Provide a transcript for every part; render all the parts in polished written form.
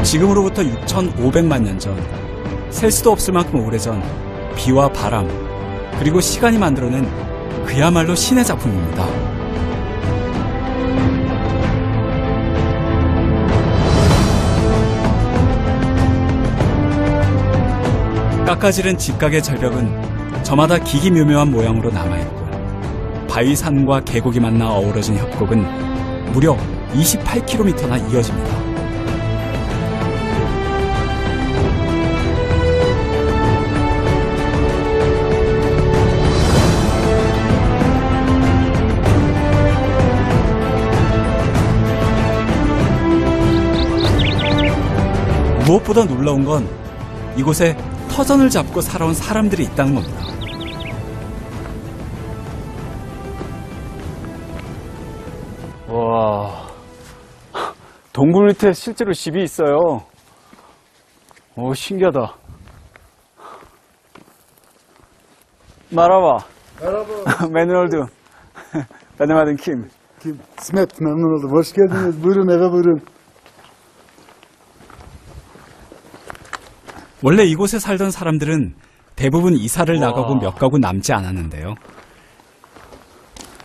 지금으로부터 6,500만 년 전, 셀 수도 없을 만큼 오래전 비와 바람, 그리고 시간이 만들어낸 그야말로 신의 작품입니다. 깎아지른 직각의 절벽은 저마다 기기묘묘한 모양으로 남아있고 바위산과 계곡이 만나 어우러진 협곡은 무려 28km나 이어집니다. 무엇보다 놀라운 건 이곳에 터전을 잡고 살아온 사람들이 있다는 겁니다. 와, 동굴 밑에 실제로 집이 있어요. 오, 신기하다. Merhaba. Merhaba. Memnun oldum. Benim adım Kim. Kim? İsmet, memnun oldum. Hoş geldiniz. Buyurun eve buyurun. 원래 이곳에 살던 사람들은 대부분 이사를 나가고 몇 가구 남지 않았는데요.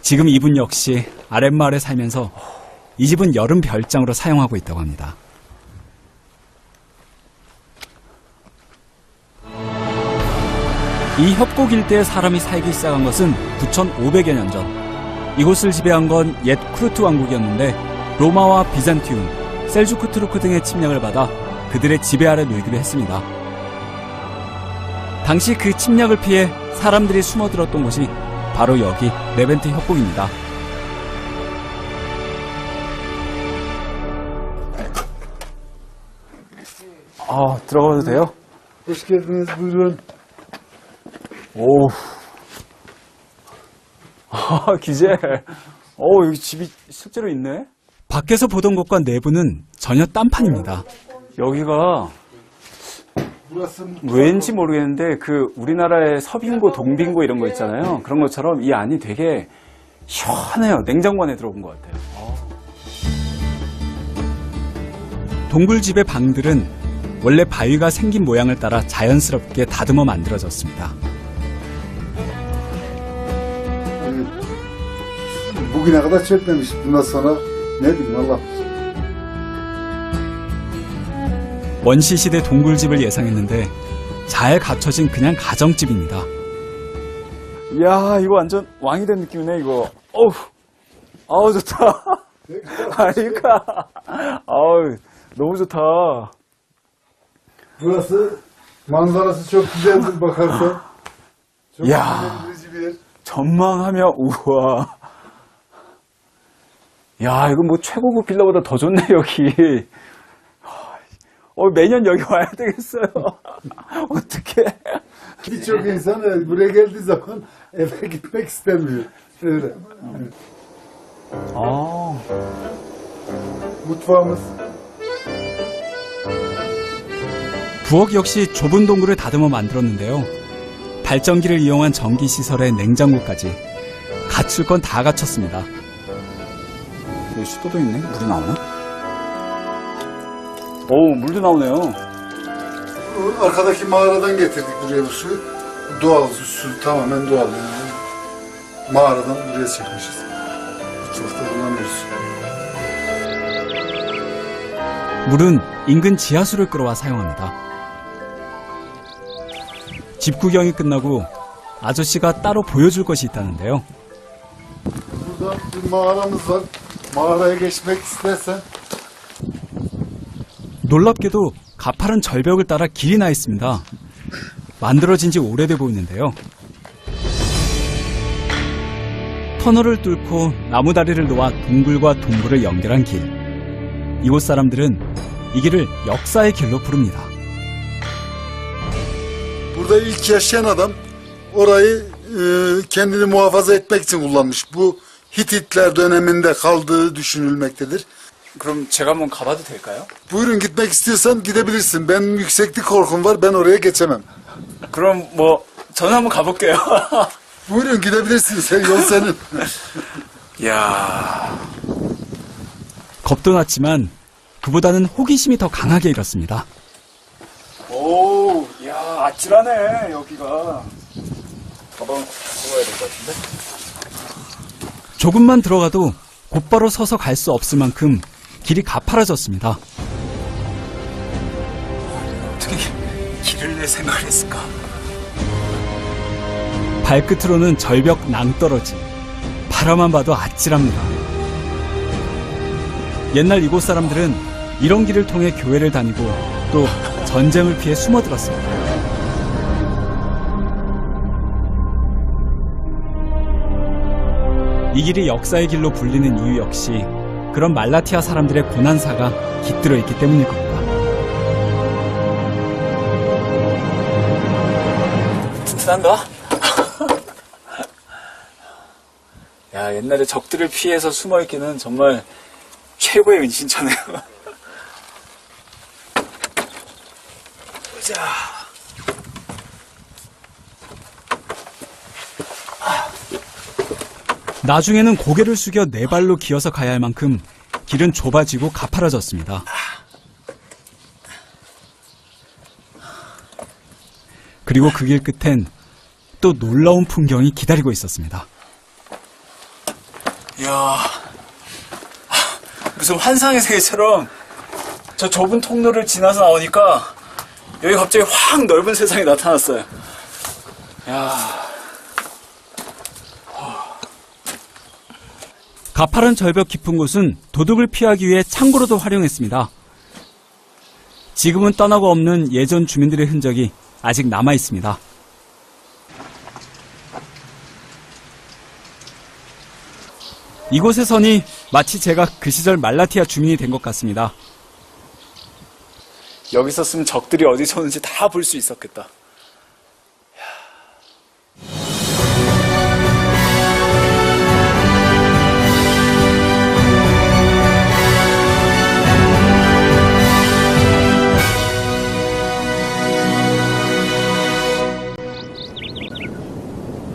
지금 이분 역시 아랫마을에 살면서 이 집은 여름 별장으로 사용하고 있다고 합니다. 이 협곡 일대에 사람이 살기 시작한 것은 9,500여 년 전. 이곳을 지배한 건 옛 쿠르트 왕국이었는데 로마와 비잔티움, 셀주크 투르크 등의 침략을 받아 그들의 지배 아래 놓이기도 했습니다. 당시 그 침략을 피해 사람들이 숨어들었던 곳이 바로 여기 레벤트 협곡입니다. 들어가도 돼요? Hoş geldiniz. Buyurun. 오. 기젤. 여기 집이 실제로 있네? 밖에서 보던 곳과 내부는 전혀 딴판입니다. 여기가 Burası 왠지 모르겠는데 그 우리나라의 서빙고, 동빙고 이런 거 있잖아요. 그런 것처럼 이 안이 되게 시원해요. 냉장고 안에 들어온 것 같아요. 동굴집의 방들은 원래 바위가 생긴 모양을 따라 자연스럽게 다듬어 만들어졌습니다. bugüne kadar çökmemiş. Bundan sonra ne bileyim Allah. 원시시대 동굴집을 예상했는데 잘 갖춰진 그냥 가정집입니다. 이야, 이거 완전 왕이 된 느낌이네, 이거. 어우, 좋다. 그러니까, 너무 좋다. Burası manzarası çok güzeldir bakarsan. Çok Ya. güzel bir yer. 전망하며, 우와. 야, 이거 뭐 최고급 빌라보다 더 좋네, 여기. 매년 여기 와야 되겠어요. 어떡해. Birçok insan buraya geldiği zaman eve gitmek istemiyor. Öyle. Mutfağımız. 부엌 역시 좁은 동굴을 다듬어 만들었는데요. 발전기를 이용한 전기시설에 냉장고까지 갖출 건 다 갖췄습니다. 여기 수도도 있네. 물이 나오나? 오, 물도 나오네요. Arkadaki mağaradan getirdik buraya bu suyu. Doğal su, tamamen doğal yani. Mağaradan buraya çekmişiz. Mutfakta kullanıyoruz. 물은 인근 지하수를 끌어와 사용합니다. 집 구경이 끝나고 아저씨가 따로 보여줄 것이 있다는데요. Burada bir mağaramız var. Mağaraya geçmek istersen. 놀랍게도 가파른 절벽을 따라 길이 나 있습니다. 만들어진 지 오래돼 보이는데요. 터널을 뚫고 나무다리를 놓아 동굴과 동굴을 연결한 길. 이곳 사람들은 이 길을 역사의 길로 부릅니다. Burada ilk yaşayan adam orayı kendini muhafaza etmek için kullanmış. Bu Hititler döneminde kaldığı düşünülmektedir. 그럼 제가 한번 가봐도 될까요? Buyurun gitmek istiyorsan gidebilirsin. Benim yükseklik korkum var. Ben oraya geçemem. 그럼 저는 한번 가볼게요. Buyurun gidebilirsin. Yol senin. 이야. 겁도 났지만 그보다는 호기심이 더 강하게 일었습니다. 오, 야, 아찔하네, 여기가. 가방 먹어야 될 것 같은데? 조금만 들어가도 곧바로 서서 갈 수 없을 만큼 길이 가파라졌습니다. 어떻게 길을 낼 생각을 했을까? 발끝으로는 절벽 낭떠러지. 바라만 봐도 아찔합니다. 옛날 이곳 사람들은 이런 길을 통해 교회를 다니고 또 전쟁을 피해 숨어들었습니다. 이 길이 역사의 길로 불리는 이유 역시 그런 말라티아 사람들의 고난사가 깃들어 있기 때문일 겁니다. 든든한가? 야, 옛날에 적들을 피해서 숨어있기는 정말 최고의 은신처네요. 보자. 나중에는 고개를 숙여 네 발로 기어서 가야 할 만큼 길은 좁아지고 가파라졌습니다. 그리고 그 길 끝엔 또 놀라운 풍경이 기다리고 있었습니다. 이야, 무슨 환상의 세계처럼 저 좁은 통로를 지나서 나오니까 여기 갑자기 확 넓은 세상이 나타났어요. 야, 가파른 절벽 깊은 곳은 도둑을 피하기 위해 창고로도 활용했습니다. 지금은 떠나고 없는 예전 주민들의 흔적이 아직 남아 있습니다. 이곳에 서니 마치 제가 그 시절 말라티아 주민이 된 것 같습니다. 여기 있었으면 적들이 어디서 오는지 다 볼 수 있었겠다.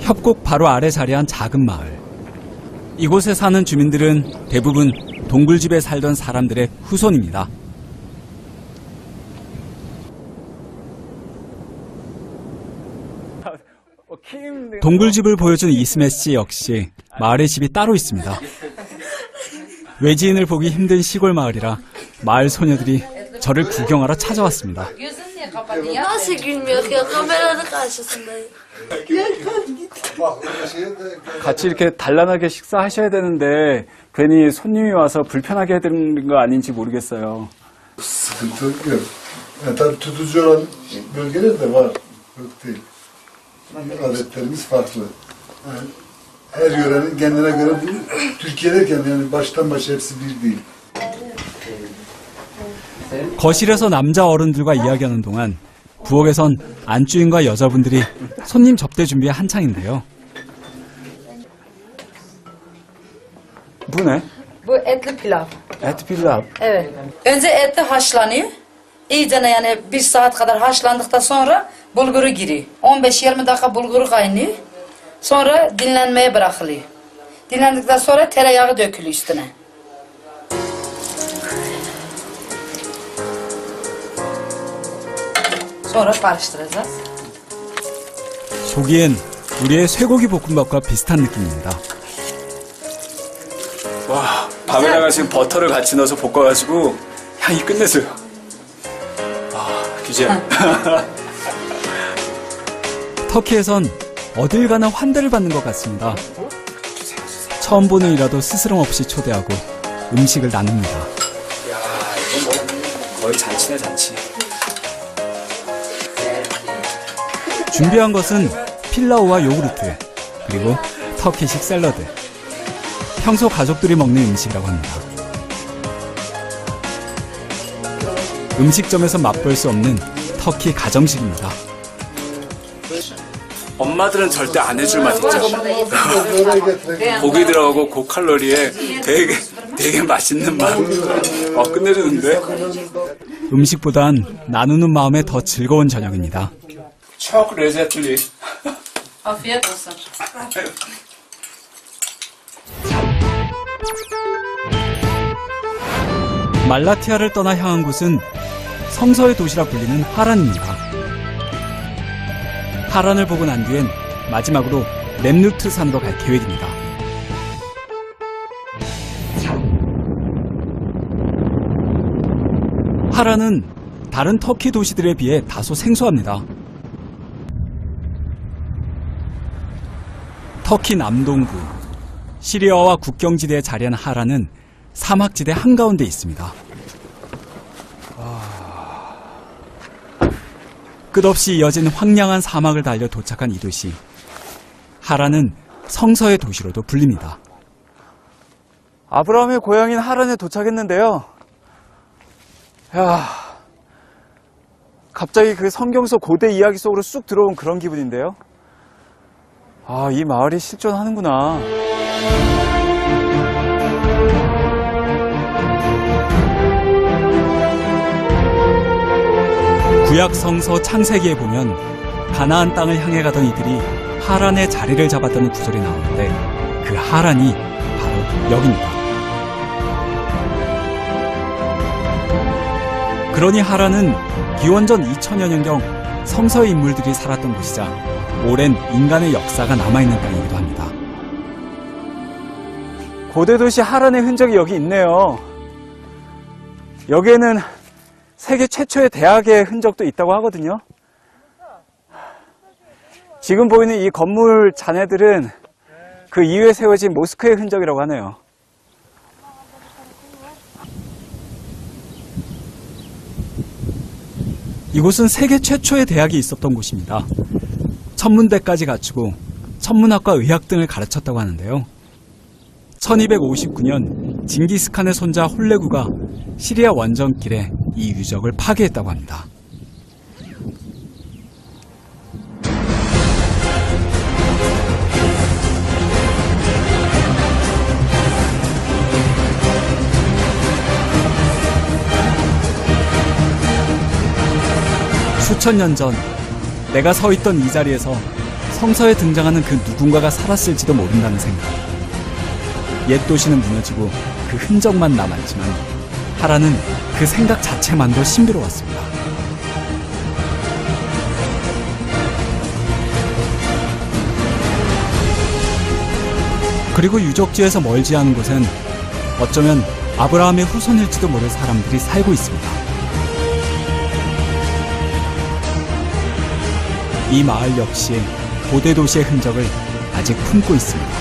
협곡 바로 아래 자리한 작은 마을. 이곳에 사는 주민들은 대부분 동굴집에 살던 사람들의 후손입니다. 동굴집을 보여준 이스메 씨 역시 마을의 집이 따로 있습니다. 외지인을 보기 힘든 시골 마을이라 마을 소녀들이 저를 구경하러 찾아왔습니다. Nasıl gülmüyor ya? Kameranın karşısındayım. 같이 이렇게 단란하게 식사하셔야 되는데 괜히 손님이 와서 불편하게 해드린 거 아닌지 모르겠어요. Sıkıntı yok. Yani tabii tutucu olan bölgeler de var. Yok değil. Adetlerimiz farklı. Yani her yörenin kendine göre bu Türkiye derken yani baştan başa hepsi bir değil. 거실에서 남자 어른들과 이야기하는 동안 부엌에선 안주인과 여자분들이 손님 접대 준비에 한창인데요. Bu ne? Bu etli pilav. Et pilav. Evet. Önce etli haşlanıyor. İyice yani 1 saat kadar haşlandıktan sonra bulguru giriyor. 15-20 dakika bulguru kaynıyor. Sonra dinlenmeye bırakılıyor. Dinlendikten sonra tereyağı dökülüyor üstüne. Sonra karıştıracağız. 보기엔 우리의 쇠고기 볶음밥과 비슷한 느낌입니다. 와, 밥에다가 지금 버터를 같이 넣어서 볶아가지고 향이 끝내줘요. 아, 규재야. 터키에선 어딜 가나 환대를 받는 것 같습니다. 처음 보는 이라도 스스럼 없이 초대하고 음식을 나눕니다. 야, 이거 뭐 거의 잔치네, 잔치. 준비한 것은 필라우와 요구르트, 그리고 터키식 샐러드. 평소 가족들이 먹는 음식이라고 합니다. 음식점에서 맛볼 수 없는 터키 가정식입니다. 엄마들은 절대 안 해줄 맛 있죠. Böyle getirelim. 고기 들어가고 고칼로리에 되게 맛있는 맛. 끝내주는데? 음식보단 나누는 마음에 더 즐거운 저녁입니다. Çok lezzetli. Afiyet olsun. 말라티아를 떠나 향한 곳은 성서의 도시라 불리는 하란입니다. 하란을 보고 난 뒤엔 마지막으로 렘누트 산으로 갈 계획입니다. 하란은 다른 터키 도시들에 비해 다소 생소합니다. 터키 남동부, 시리아와 국경지대에 자리한 하란은 사막지대 한가운데 있습니다. 끝없이 이어진 황량한 사막을 달려 도착한 이 도시. 하란은 성서의 도시로도 불립니다. 아브라함의 고향인 하란에 도착했는데요. 야, 갑자기 그 성경 속 고대 이야기 속으로 쑥 들어온 그런 기분인데요. 아, 이 마을이 실존하는구나. 구약 성서 창세기에 보면 가나안 땅을 향해 가던 이들이 하란에 자리를 잡았다는 구절이 나오는데 그 하란이 바로 여기입니다. 그러니 하란은 기원전 2000여 년경 성서의 인물들이 살았던 곳이자 오랜 인간의 역사가 남아있는 땅이기도 합니다. 고대 도시 하란의 흔적이 여기 있네요. 여기에는 세계 최초의 대학의 흔적도 있다고 하거든요. 지금 보이는 이 건물 잔해들은 그 이후에 세워진 모스크의 흔적이라고 하네요. 이곳은 세계 최초의 대학이 있었던 곳입니다. 천문대까지 갖추고 천문학과 의학 등을 가르쳤다고 하는데요. 1259년 징기스칸의 손자 홀레구가 시리아 원정길에 이 유적을 파괴했다고 합니다. 수천 년 전 내가 서 있던 이 자리에서 성서에 등장하는 그 누군가가 살았을지도 모른다는 생각. 옛 도시는 무너지고 그 흔적만 남았지만 하란은 그 생각 자체만도 신비로웠습니다. 그리고 유적지에서 멀지 않은 곳엔 어쩌면 아브라함의 후손일지도 모를 사람들이 살고 있습니다. 이 마을 역시 고대 도시의 흔적을 아직 품고 있습니다.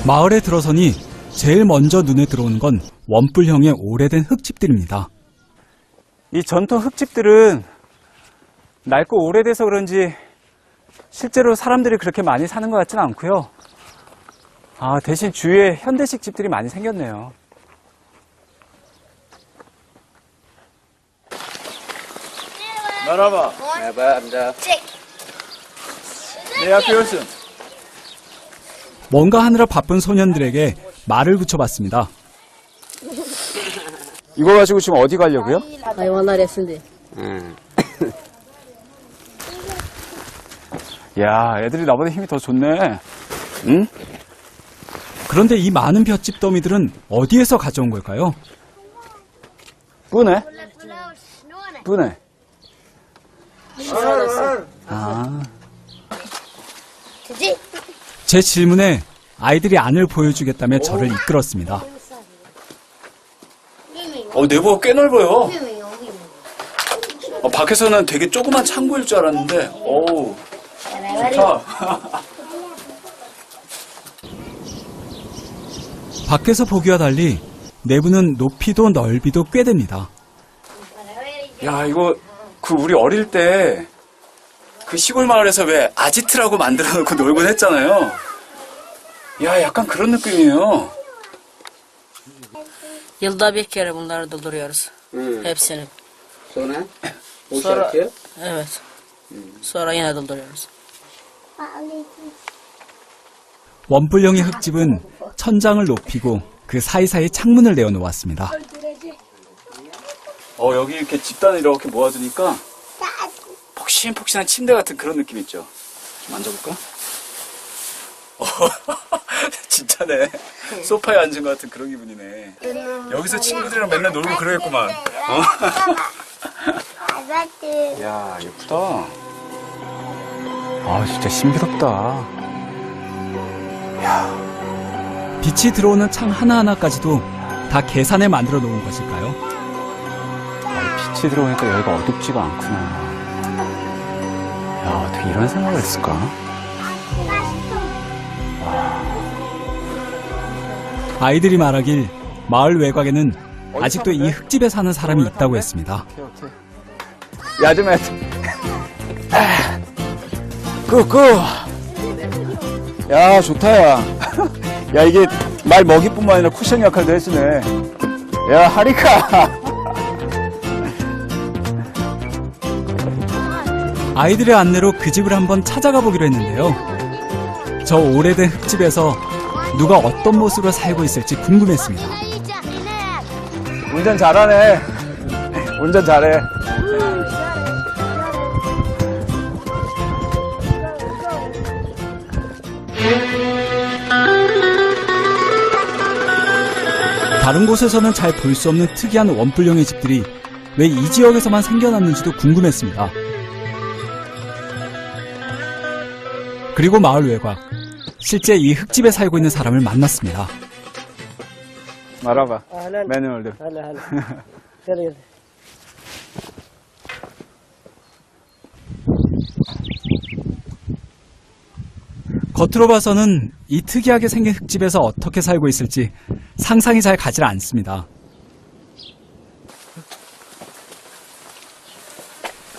마을에 들어서니 제일 먼저 눈에 들어오는 건 원뿔형의 오래된 흙집들입니다. 이 전통 흙집들은 낡고 오래돼서 그런지 실제로 사람들이 그렇게 많이 사는 것 같지는 않고요. 아, 대신 주위에 현대식 집들이 많이 생겼네요. Merhaba. Merhaba amca. Ne yapıyorsun? 뭔가 하느라 바쁜 소년들에게 말을 붙여봤습니다. 이거 가지고 지금 어디 가려고요? Hayvanlar yesin 야, 애들이 나보다 힘이 더 좋네. 응? 그런데 이 많은 볏짚 더미들은 어디에서 가져온 걸까요? 뿌네? 뿌네. 아. 제 질문에 아이들이 안을 보여주겠다며 저를 이끌었습니다. 내부가 꽤 넓어요. 밖에서는 되게 조그만 창고일 줄 알았는데, 어우, 좋다. 밖에서 보기와 달리 내부는 높이도 넓이도 꽤 됩니다. 야, 이거, 우리 어릴 때, 그 시골 마을에서 왜 아지트라고 만들어 놓고 놀곤 했잖아요. 야, 약간 그런 느낌이에요. Yılda bir kere bunları dolduruyoruz. Hepsini. Sonra Sonra- boşaltıyor. Evet. Sonra yine dolduruyoruz. 원뿔형의 흙집은 천장을 높이고 그 사이사이 창문을 내어놓았습니다. 여기 이렇게 집단을 이렇게 모아두니까 폭신폭신한 침대 같은 그런 느낌 있죠? 좀 앉아볼까? 진짜네. 소파에 앉은 것 같은 그런 기분이네. 여기서 친구들이랑 맨날 놀고 그러겠구만. 야, 예쁘다. 아, 진짜 신비롭다. 빛이 들어오는 창 하나하나까지도 다 계산해 만들어 놓은 것일까요? 빛이 들어오니까 여기가 어둡지가 않구나. 야, 어떻게 이런 생각을 했을까? 아이들이 말하길 마을 외곽에는 아직도 이 흙집에 사는 사람이 있다고 했습니다. 야좀해. 끄끄. 야, 좋다, 야. 야, 이게 말 먹이뿐만 아니라 쿠션 역할도 해주네. 야, 하리카. 아이들의 안내로 그 집을 한번 찾아가 보기로 했는데요. 저 오래된 흙집에서 누가 어떤 모습으로 살고 있을지 궁금했습니다. 운전 잘하네. 운전 잘해. 다른 곳에서는 잘 볼 수 없는 특이한 원뿔형의 집들이 왜 이 지역에서만 생겨났는지도 궁금했습니다. 그리고 마을 외곽, 실제 이 흙집에 살고 있는 사람을 만났습니다. 말아봐. 매뉴얼들. 겉으로 봐서는 이 특이하게 생긴 흙집에서 어떻게 살고 있을지 상상이 잘 가지 않습니다.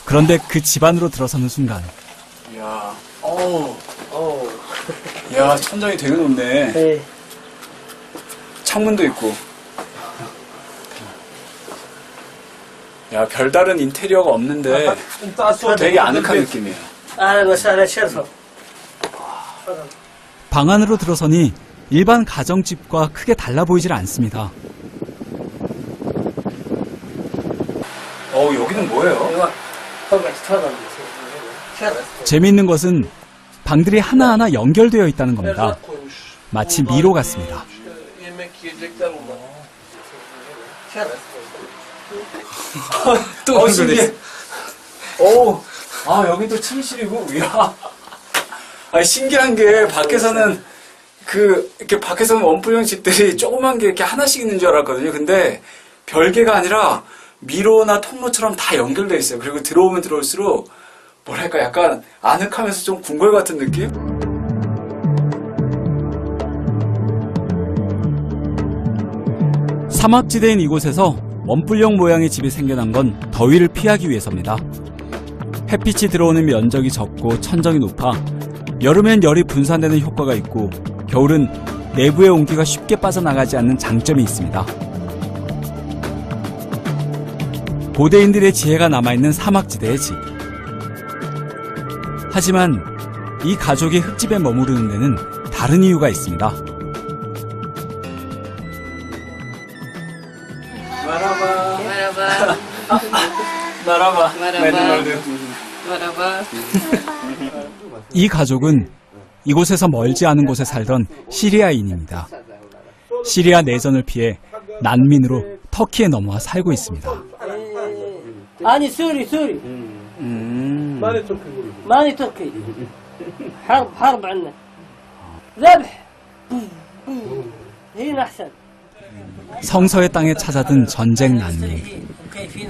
그런데 그 집 안으로 들어서는 순간 이야, 야, 천장이 되게 높네. 창문도 있고. 야, 별다른 인테리어가 없는데 되게 아늑한 느낌이에요. 방 안으로 들어서니 일반 가정집과 크게 달라 보이질 않습니다. 여기는 뭐예요? 재미있는 것은 방들이 하나하나 연결되어 있다는 겁니다. 마치 미로 같습니다. 또 신기해. 여기 또 침실이고, 이야. 신기한 게, 밖에서는, 이렇게 밖에서는 원뿔형 집들이 조그만 게 이렇게 하나씩 있는 줄 알았거든요. 근데, 별개가 아니라, 미로나 통로처럼 다 연결되어 있어요. 그리고 들어오면 들어올수록, 뭐랄까, 약간 아늑하면서 좀 궁궐 같은 느낌? 사막지대인 이곳에서 원뿔형 모양의 집이 생겨난 건 더위를 피하기 위해서입니다. 햇빛이 들어오는 면적이 적고 천정이 높아 여름엔 열이 분산되는 효과가 있고 겨울은 내부의 온기가 쉽게 빠져나가지 않는 장점이 있습니다. 고대인들의 지혜가 남아있는 사막지대의 집. 하지만 이 가족이 흙집에 머무르는 데는 다른 이유가 있습니다. 말아봐. 이 가족은 이곳에서 멀지 않은 곳에 살던 시리아인입니다. 시리아 내전을 피해 난민으로 터키에 넘어와 살고 있습니다. أنا سوري ماني تركي حرب عنا ذبح هنا أحسن 성서의 땅에 찾아든 전쟁 난민.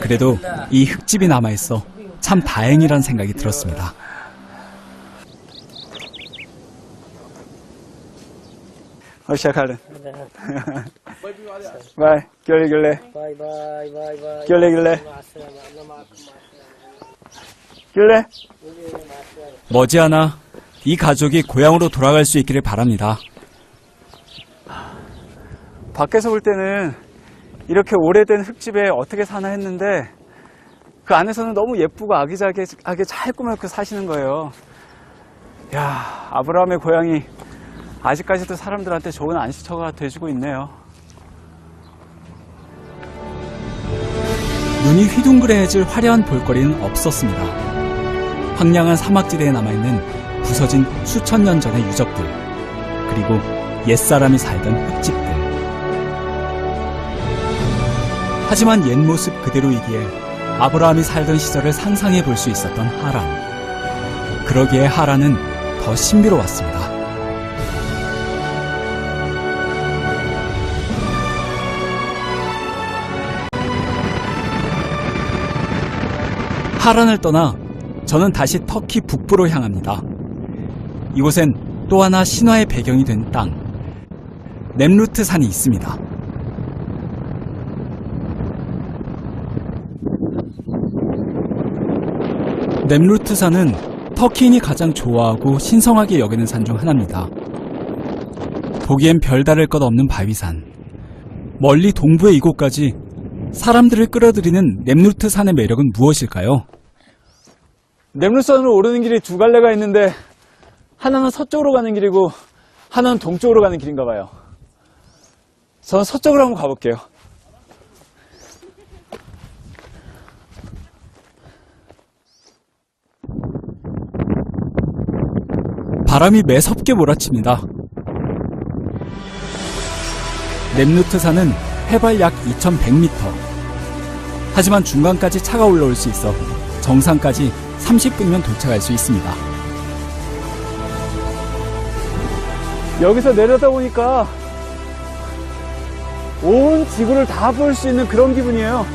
그래도 이 흙집이 남아있어 참 다행이란 생각이 들었습니다. 시작하래. 바이. 결례. باي باي باي باي 결례. مع السلامة الله معكم مع السلامة 결례. 머지않아 이 가족이 고향으로 돌아갈 수 있기를 바랍니다. 밖에서 볼 때는 이렇게 오래된 흙집에 어떻게 사나 했는데 그 안에서는 너무 예쁘고 아기자기하게 잘 꾸며놓고 사시는 거예요. 야, 아브라함의 고향이 아직까지도 사람들한테 좋은 안식처가 돼주고 있네요. 눈이 휘둥그레해질 화려한 볼거리는 없었습니다. 황량한 사막지대에 남아있는 부서진 수천 년 전의 유적들, 그리고 옛사람이 살던 흙집들. 하지만 옛 모습 그대로이기에 아브라함이 살던 시절을 상상해 볼 수 있었던 하란. 그러기에 하란은 더 신비로웠습니다. 하란을 떠나 저는 다시 터키 북부로 향합니다. 이곳엔 또 하나 신화의 배경이 된 땅, 넴루트 산이 있습니다. 넴루트 산은 터키인이 가장 좋아하고 신성하게 여기는 산 중 하나입니다. 보기엔 별다를 것 없는 바위산. 멀리 동부의 이곳까지 사람들을 끌어들이는 넴루트 산의 매력은 무엇일까요? 넴루산으로 오르는 길이 두 갈래가 있는데 하나는 서쪽으로 가는 길이고 하나는 동쪽으로 가는 길인가 봐요. 저는 서쪽으로 한번 가볼게요. 바람이 매섭게 몰아칩니다. 넴루트 산은 해발 약 2100m. 하지만 중간까지 차가 올라올 수 있어 정상까지 30분이면 도착할 수 있습니다. 여기서 내려다보니까 온 지구를 다 볼 수 있는 그런 기분이에요.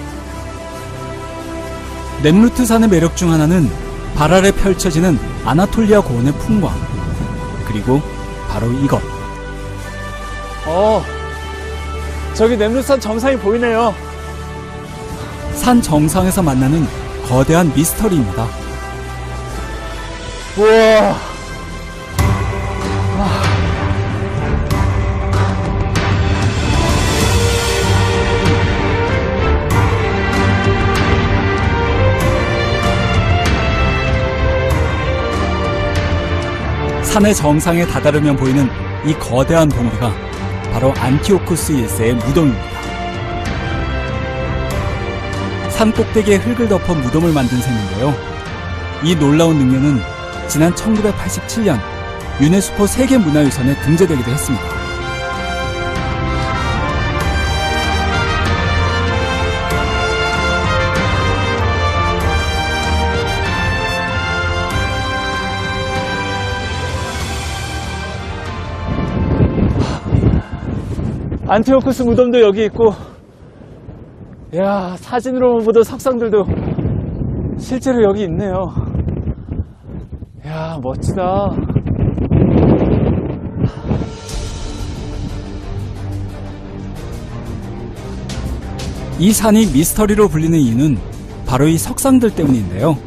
넴루트 산의 매력 중 하나는 발 아래 펼쳐지는 아나톨리아 고원의 풍광, 그리고 바로 이것. 저기 넴루산 정상이 보이네요. 산 정상에서 만나는 거대한 미스터리입니다. 우와. 산의 정상에 다다르면 보이는 이 거대한 봉우리가 바로 안티오쿠스 1세의 무덤입니다. 산 꼭대기에 흙을 덮어 무덤을 만든 셈인데요. 이 놀라운 능력은 지난 1987년 유네스코 세계문화유산에 등재되기도 했습니다. 안티오쿠스 무덤도 여기 있고, 야, 사진으로 보던 석상들도 실제로 여기 있네요. 야, 멋지다. 이 산이 미스터리로 불리는 이유는 바로 이 석상들 때문인데요.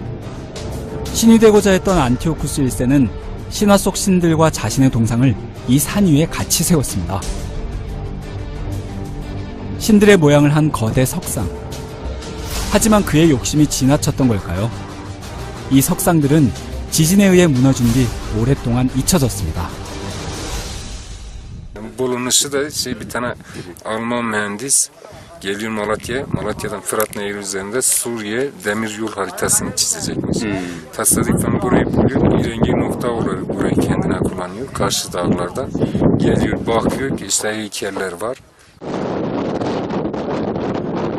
신이 되고자 했던 안티오쿠스 1세는 신화 속 신들과 자신의 동상을 이 산 위에 같이 세웠습니다. 신들의 모양을 한 거대 석상. 하지만 그의 욕심이 지나쳤던 걸까요? 이 석상들은 지진에 의해 무너진 뒤 오랫동안 잊혀졌습니다. Bulunuşu da bir tane Alman mühendis geliyor Malatya'ya. Malatya'dan Fırat Nehri üzerinde Suriye demir yol haritasını çizecekmiş. Tasadifen burayı buluyor. İrengi nokta olarak burayı kendine kullanıyor. Karşı dağlarda. Geliyor bakıyor ki işte heykeller var.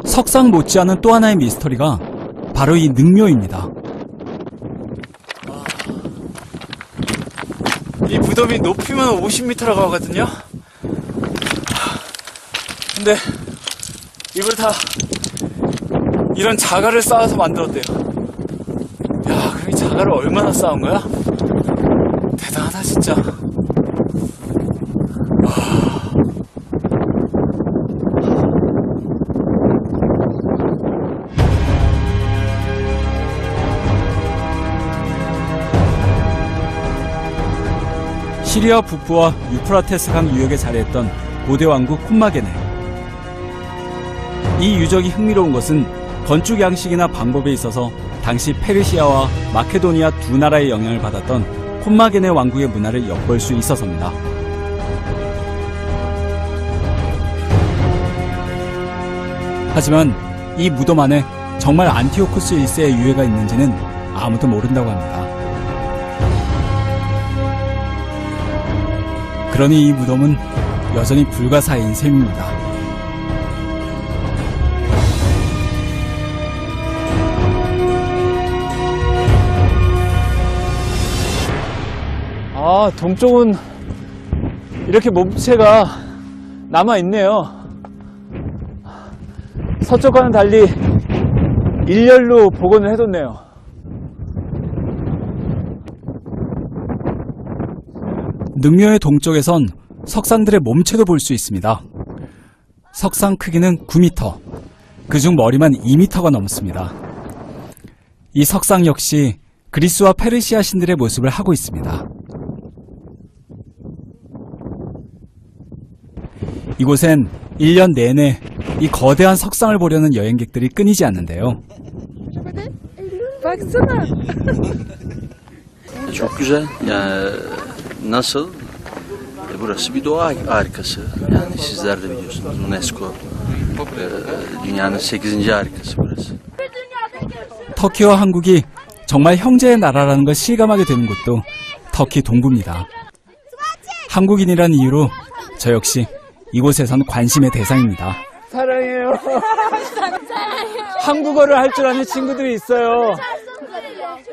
석상 못지않은 또 하나의 미스터리가 바로 이 능묘입니다. 이 무덤이 높이면 50m라고 하거든요. 근데 이걸 다 이런 자갈을 쌓아서 만들었대요. 야, 그럼 이 자갈을 얼마나 쌓은 거야? 대단하다 진짜. 시리아 북부와 유프라테스 강 유역에 자리했던 고대 왕국 콤마게네. 이 유적이 흥미로운 것은 건축 양식이나 방법에 있어서 당시 페르시아와 마케도니아 두 나라의 영향을 받았던 콤마게네 왕국의 문화를 엿볼 수 있어서입니다. 하지만 이 무덤 안에 정말 안티오쿠스 1세의 유해가 있는지는 아무도 모른다고 합니다. 그러니 이 무덤은 여전히 불가사의인 셈입니다. 아, 동쪽은 이렇게 몸체가 남아있네요. 서쪽과는 달리 일렬로 복원을 해뒀네요. 능묘의 동쪽에선 석상들의 몸체도 볼 수 있습니다. 석상 크기는 9m, 그중 머리만 2m가 넘습니다. 이 석상 역시 그리스와 페르시아 신들의 모습을 하고 있습니다. 이곳엔 1년 내내 이 거대한 석상을 보려는 여행객들이 끊이지 않는데요. Çok güzel. Yani nasıl? Burası bir doğa harikası. Yani sizler de biliyorsunuz UNESCO dünyanın 8. harikası burası. 터키와 한국이 정말 형제의 나라라는 걸 실감하게 되는 곳도 터키 동부입니다. 한국인이란 이유로 저 역시 이곳에선 관심의 대상입니다. 사랑해요. 한국어를 할 줄 아는 친구들이 있어요.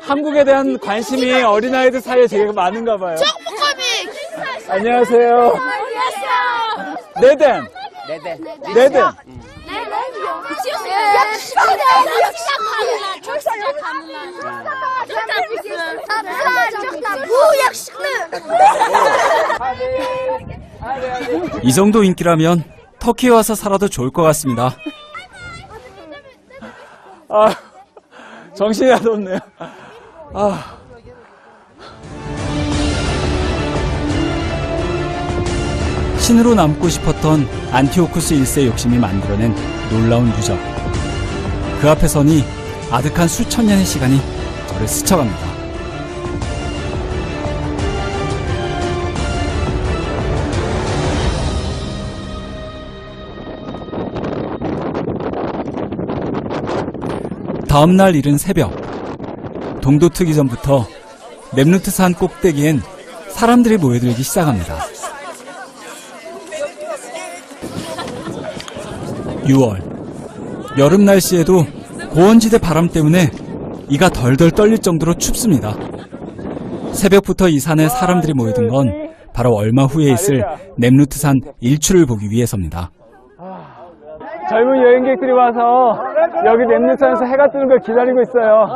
한국에 대한 관심이 어린아이들 사이에 되게 많은가 봐요. 안녕하세요. 네덴. 네덴. 이 정도 인기라면 터키에 와서 살아도 좋을 것 같습니다. 아, 정신이 하나도 없네요. 아. 신으로 남고 싶었던 안티오쿠스 1세 욕심이 만들어낸 놀라운 유적. 그 앞에 서니 아득한 수천 년의 시간이 저를 스쳐갑니다. 다음날 이른 새벽, 동도 트기 전부터 넴루트산 꼭대기엔 사람들이 모여들기 시작합니다. 6월, 여름 날씨에도 고원지대 바람 때문에 이가 덜덜 떨릴 정도로 춥습니다. 새벽부터 이 산에 사람들이 모여든 건 바로 얼마 후에 있을 넴루트산 일출을 보기 위해서입니다. 젊은 여행객들이 와서 여기 넴루트산에서 해가 뜨는 걸 기다리고 있어요.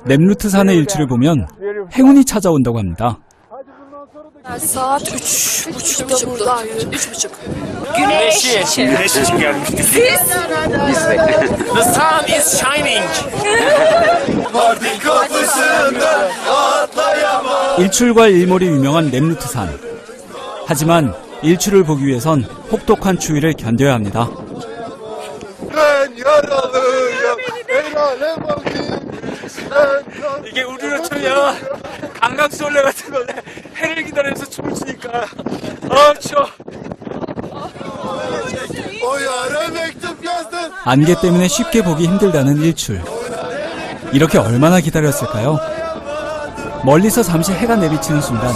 넴루트산의 일출을 보면 행운이 찾아온다고 합니다. Saat 3.30'da buradayız. 3.30. Güneş için gelmiştik. The sun is shining. 일출과 일몰이 유명한 넴루트산. 하지만 일출을 보기 위해선 혹독한 추위를 견뎌야 합니다. 이게 우리로 치면 강강수월래 같은 건데 해를 기다리면서 춤을 추니까 추워. 안개 때문에 쉽게 보기 힘들다는 일출. 이렇게 얼마나 기다렸을까요? 멀리서 잠시 해가 내비치는 순간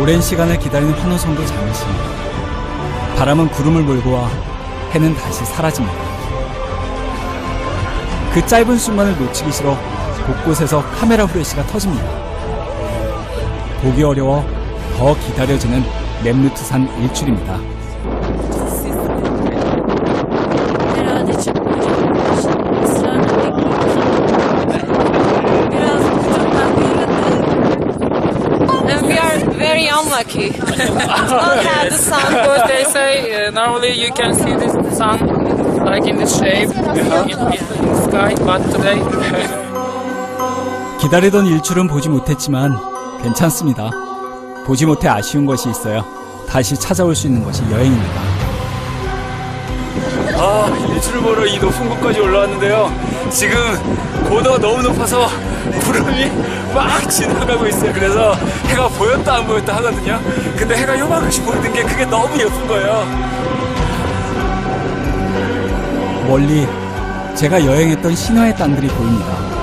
오랜 시간을 기다리는 환호성도 잠시. 바람은 구름을 몰고 와 해는 다시 사라집니다. 그 짧은 순간을 놓치기 싫어 곳곳에서 카메라 후레쉬가 터집니다. 보기 어려워 더 기다려지는 넴루트산 일출입니다. Herhalde çıkmayacak. Israrla biraz uçaktan And we are very unlucky. Not have the sun, because they say normally you can see the sun like in this shape in the sky, but today. 기다리던 일출은 보지 못했지만 괜찮습니다. 보지 못해 아쉬운 것이 있어요. 다시 찾아올 수 있는 것이 여행입니다. 일출을 보러 이 높은 곳까지 올라왔는데요. 지금 고도가 너무 높아서 구름이 막 지나가고 있어요. 그래서 해가 보였다 안 보였다 하거든요. 근데 해가 요만큼씩 보이는 게 그게 너무 예쁜 거예요. 멀리 제가 여행했던 신화의 땅들이 보입니다.